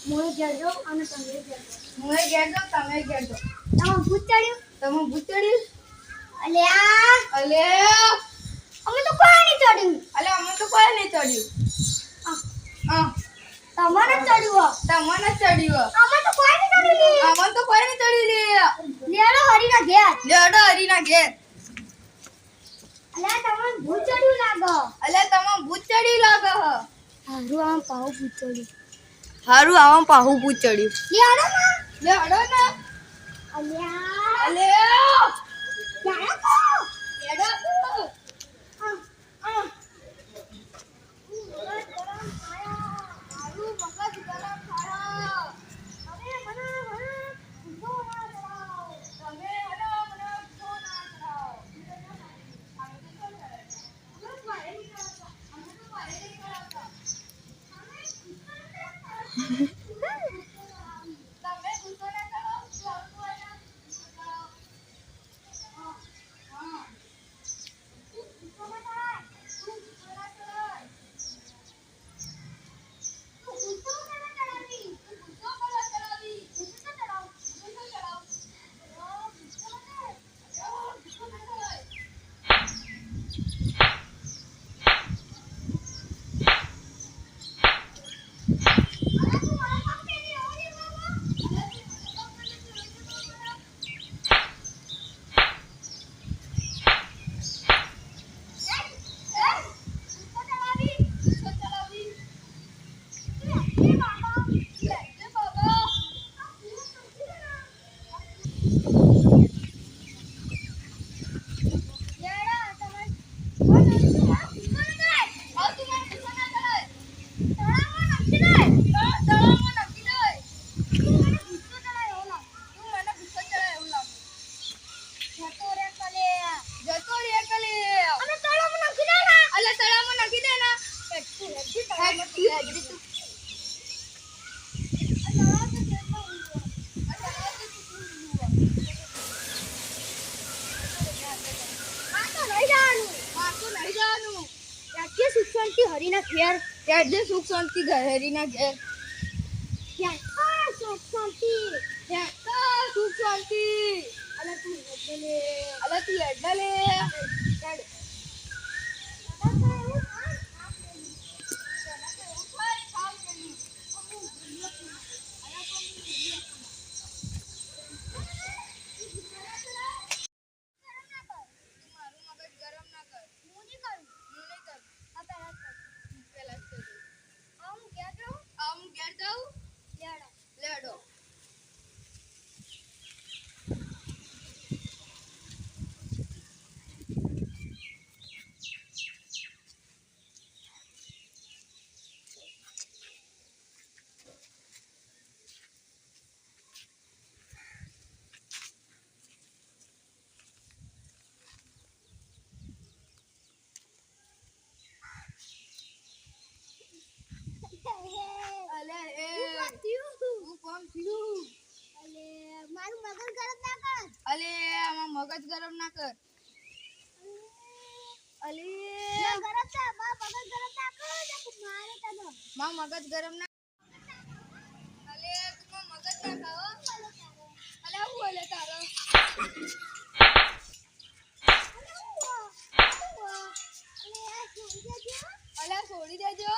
મોય ઘેર જો અને તમે ઘેર જો. મોય ઘેર જો તમે ઘેર જો. તમે ભૂત ચડ્યું? તમે ભૂત ચડ્યું? અલ્યા અલે અમે તો કોઈ નહીં ચડ્યું. અલે અમને તો કોઈ નહીં ચડ્યું. તમને ચડ્યું. તમને ચડ્યું. અમે તો કોઈ નહીં ચડ્યું. અમને તો કોઈ નહીં ચડ્યું લે. લેડો હરીના ઘેર. લેડો હરીના ઘેર. અલ્યા તમને ભૂત ચડ્યું લાગે. અલે તમે ભૂત ચડ્યું લાગે હ. હારું આમ પાહુ ભૂત ચડ્યું. હારું આવા પાહુ ભૂત ચડ્યું. લેડો ના. લેડો ના. અલ્યા અલે ક્યારે કો? લેડો તો. હરીના ઘેર ત્યાં સુખ શાંતિ હરીના ઘેર. ત્યાં સુખ શાંતિ. ત્યાં સુખ શાંતિ. અલે તું હેડલે. અલે તું હેડલે લે. લેડો. અલે એ હું કોમ થયું? અલે મારું મગજ ગરમ ના કર. અલે આમાં મગજ ગરમ ના કર. અલે ગરમ થા મારું મગજ ગરમ ના કર. મારે તને માં મગજ ગરમ ના. અલે તું મગજ ના ખાઓ. અલે હું બોલે તારો? અલે છોડી દેજો.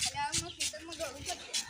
અલે આમાં ખેતરમાં ઘણું પડશે.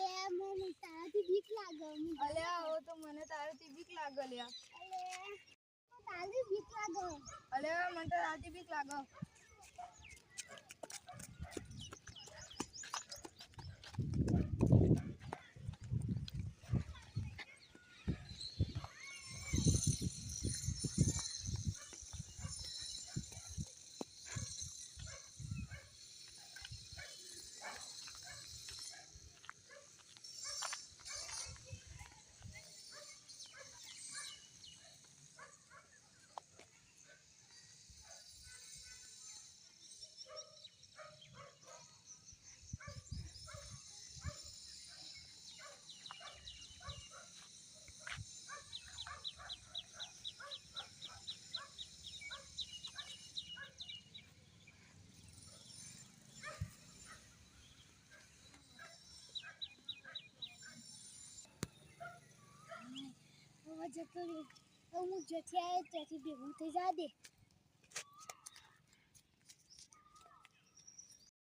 અલે મને તારાથી બીક લાગે અલ્યા હવે તો મને તારાથી બીક લાગે લ્યા. અલે તારાથી બીક લાગે અલ્યા મને તો તારાથી બીક લાગે. હવે જતો રહ્યો. હવે હું જેથી આવ્યો ત્યાંથી ભેગું થઈ જા દે.